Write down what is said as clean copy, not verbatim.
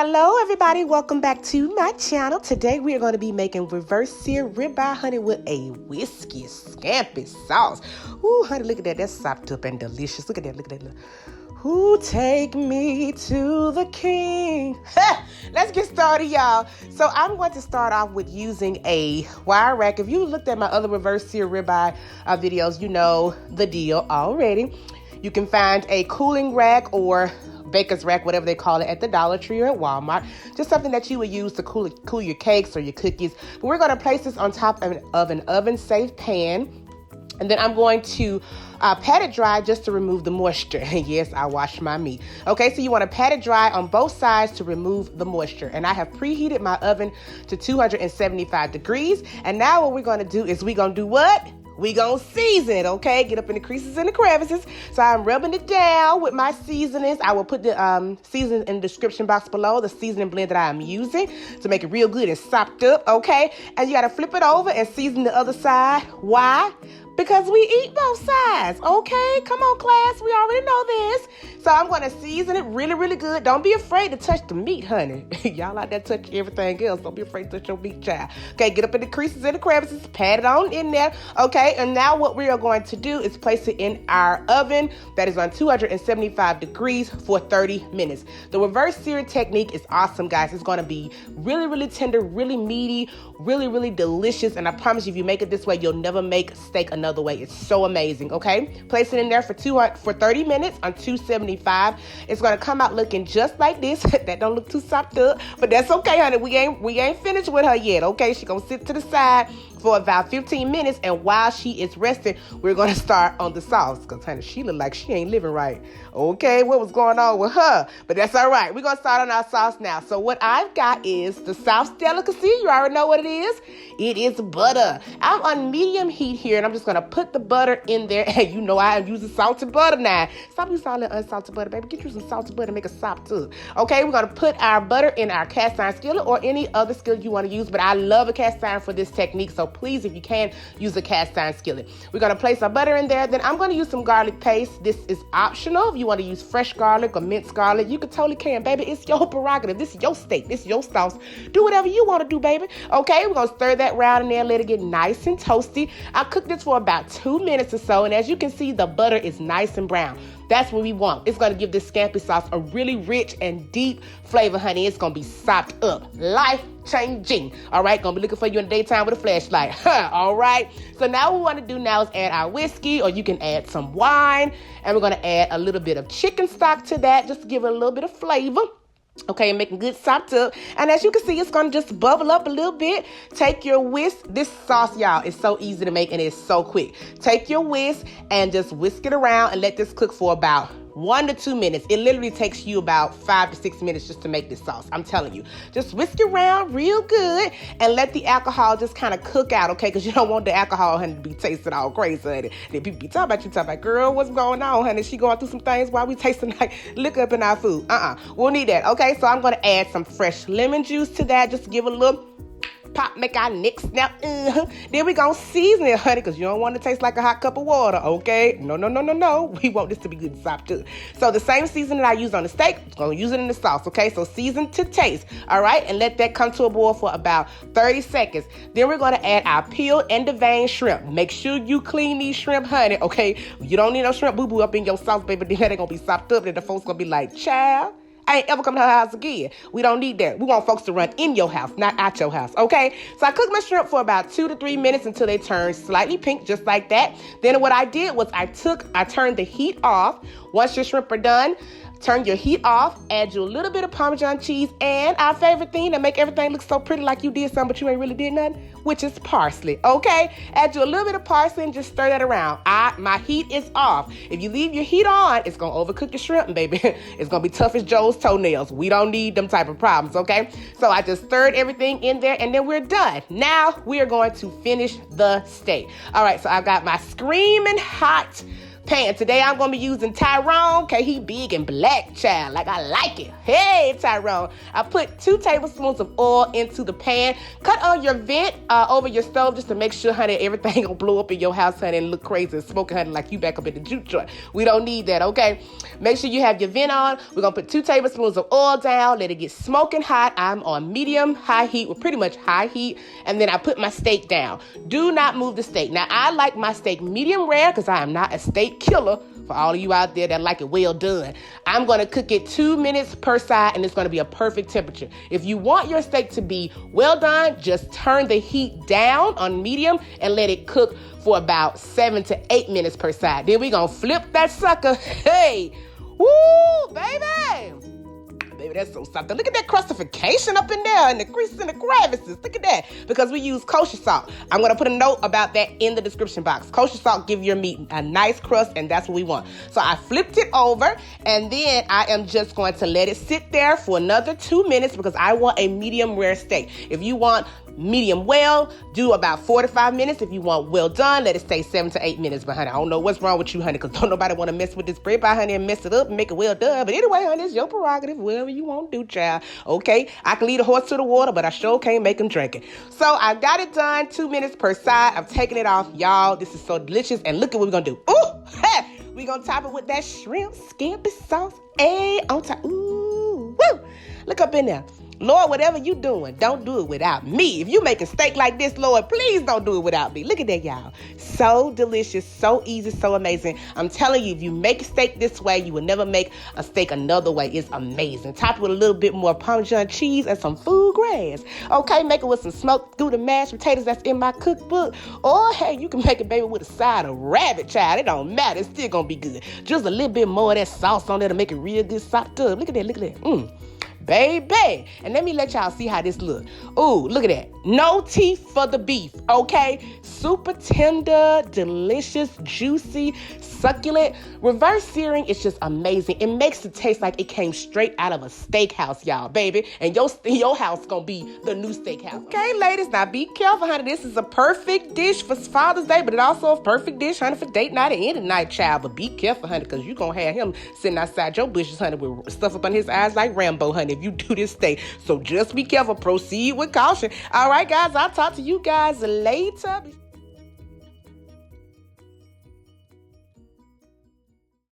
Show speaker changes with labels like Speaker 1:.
Speaker 1: Hello everybody, welcome back to my channel. Today we are going to be making reverse seared ribeye honey with a whiskey scampi sauce. Ooh, honey, look at that. That's sopped up and delicious. Look at that, look at that. Who take me to the king? Let's get started, y'all. So I'm going to start off with using a wire rack. If you looked at my other reverse seared ribeye videos, you know the deal already. You can find a cooling rack or baker's rack, whatever they call it, at the Dollar Tree or at Walmart. Just something that you would use to cool your cakes or your cookies. But we're going to place this on top of an oven-safe pan. And then I'm going to pat it dry just to remove the moisture. Yes, I wash my meat. Okay, so you want to pat it dry on both sides to remove the moisture. And I have preheated my oven to 275 degrees. And now what we're going to do is we're going to do what? We gonna season it, okay? Get up in the creases and the crevices. So I'm rubbing it down with my seasonings. I will put the seasoning in the description box below, the seasoning blend that I'm using to make it real good and sopped up, okay? And you gotta flip it over and season the other side. Why? Because we eat both sides, okay? Come on, class, we already know this. So I'm gonna season it really, really good. Don't be afraid to touch the meat, honey. Y'all out there touch everything else. Don't be afraid to touch your meat, child. Okay, get up in the creases and the crevices, pat it on in there, okay? And now what we are going to do is place it in our oven that is on 275 degrees for 30 minutes. The reverse searing technique is awesome, guys. It's gonna be really, really tender, really meaty, really, really delicious. And I promise you, if you make it this way, you'll never make steak another way. It's so amazing, okay? Place it in there for 30 minutes on 275. It's gonna come out looking just like this. That don't look too sopped up, but that's okay, honey. We ain't finished with her yet, okay? She gonna sit to the side for about 15 minutes, and while she is resting, we're gonna start on the sauce, because honey, she look like she ain't living right. Okay, what was going on with her? But that's all right. We're gonna start on our sauce now. So what I've got is the South delicacy. You already know what it is. It is butter. I'm on medium heat here, and I'm just gonna put the butter in there. And you know I am using salted butter now. Stop using all that unsalted butter, baby. Get you some salted butter and make a sopped up. Okay, we're gonna put our butter in our cast iron skillet or any other skillet you want to use, but I love a cast iron for this technique, so please, if you can, use a cast iron skillet. We're gonna place our butter in there. Then I'm gonna use some garlic paste. This is optional. If you want to use fresh garlic or minced garlic, you totally can, baby. It's your prerogative. This is your steak. This is your sauce. Do whatever you want to do, baby. Okay, we're gonna stir that round in there, let it get nice and toasty. I'll cook this for about 2 minutes or so, and as you can see, the butter is nice and brown. That's what we want. It's going to give this scampi sauce a really rich and deep flavor, honey. It's going to be sopped up. Life-changing. All right? Going to be looking for you in the daytime with a flashlight. All right? So now what we want to do now is add our whiskey, or you can add some wine. And we're going to add a little bit of chicken stock to that, just to give it a little bit of flavor. Okay, making good sopped up. And as you can see, it's going to just bubble up a little bit. Take your whisk. This sauce, y'all, is so easy to make and it's so quick. Take your whisk and just whisk it around and let this cook for about 1 to 2 minutes. It literally takes you about 5 to 6 minutes just to make this sauce. I'm telling you. Just whisk it around real good and let the alcohol just kind of cook out, okay? Because you don't want the alcohol, honey, to be tasting all crazy, honey. Then people be talking about, girl, what's going on, honey? She going through some things while we tasting like liquor up in our food. We'll need that, okay? So I'm going to add some fresh lemon juice to that just to give a little pop, make our neck snap. Then we gonna season it, honey, because you don't want it to taste like a hot cup of water, okay? No. We want this to be good and soft too. So the same seasoning I use on the steak, I'm gonna use it in the sauce, okay? So season to taste, all right? And let that come to a boil for about 30 seconds. Then we're gonna add our peeled and deveined shrimp. Make sure you clean these shrimp, honey, okay? You don't need no shrimp boo-boo up in your sauce, baby. Then they're gonna be sopped up, and the folks gonna be like, child, I ain't ever come to her house again. We don't need that. We want folks to run in your house, not at your house, okay? So I cooked my shrimp for about 2 to 3 minutes until they turned slightly pink, just like that. Then what I did was I turned the heat off. Once your shrimp are done, turn your heat off, add you a little bit of Parmesan cheese, and our favorite thing that make everything look so pretty like you did something, but you ain't really did nothing, which is parsley, okay? Add you a little bit of parsley and just stir that around. My heat is off. If you leave your heat on, it's going to overcook your shrimp, baby. It's going to be tough as Joe's toenails. We don't need them type of problems, okay? So I just stirred everything in there, and then we're done. Now we are going to finish the steak. All right, so I've got my screaming hot pan. Today I'm going to be using Tyrone. Okay, he big and black, child. Like I like it. Hey, Tyrone. I put 2 tablespoons of oil into the pan. Cut on your vent over your stove just to make sure, honey, everything will blow up in your house, honey, and look crazy and smoking, honey, like you back up in the juke joint. We don't need that, okay? Make sure you have your vent on. We're going to put 2 tablespoons of oil down. Let it get smoking hot. I'm on medium, high heat, well, pretty much high heat. And then I put my steak down. Do not move the steak. Now, I like my steak medium rare because I am not a steak killer. For all of you out there that like it well done, I'm going to cook it 2 minutes per side, and it's going to be a perfect temperature. If you want your steak to be well done, just turn the heat down on medium and let it cook for about 7 to 8 minutes per side. Then we're going to flip that sucker. Hey, woo, baby. Baby, that's so something. Look at that crustification up in there and the creases and the crevices. Look at that. Because we use kosher salt. I'm going to put a note about that in the description box. Kosher salt give your meat a nice crust, and that's what we want. So I flipped it over, and then I am just going to let it sit there for another 2 minutes because I want a medium rare steak. If you want medium well, do about 4 to 5 minutes. If you want well done, let it stay 7 to 8 minutes. But honey, I don't know what's wrong with you, honey, because don't nobody want to mess with this bread by, honey, and mess it up and make it well done. But anyway, honey, it's your prerogative, whatever you want to do, child. Okay, I can lead a horse to the water, but I sure can't make him drink it. So I got it done, 2 minutes per side. I'm taking it off, y'all. This is so delicious. And look at what we're gonna do. Ooh, we're gonna top it with that shrimp scampi sauce. On top. Ooh, woo. Look up in there. Lord, whatever you doing, don't do it without me. If you making steak like this, Lord, please don't do it without me. Look at that, y'all. So delicious, so easy, so amazing. I'm telling you, if you make a steak this way, you will never make a steak another way. It's amazing. Top it with a little bit more Parmesan cheese and some food grass. Okay, make it with some smoked Gouda mashed potatoes that's in my cookbook. Or, hey, you can make it, baby, with a side of rabbit, child. It don't matter. It's still going to be good. Just a little bit more of that sauce on there to make it real good sopped up. Look at that, look at that. Baby. And let me let y'all see how this look. Ooh, look at that. No teeth for the beef, okay? Super tender, delicious, juicy, succulent. Reverse searing is just amazing. It makes it taste like it came straight out of a steakhouse, y'all, baby. And your house gonna be the new steakhouse. Okay, ladies, now be careful, honey. This is a perfect dish for Father's Day, but it's also a perfect dish, honey, for date night and any night, child. But be careful, honey, because you're gonna have him sitting outside your bushes, honey, with stuff up on his eyes like Rambo, honey, if you do this steak. So just be careful. Proceed with caution. All right, guys, I'll talk to you guys later.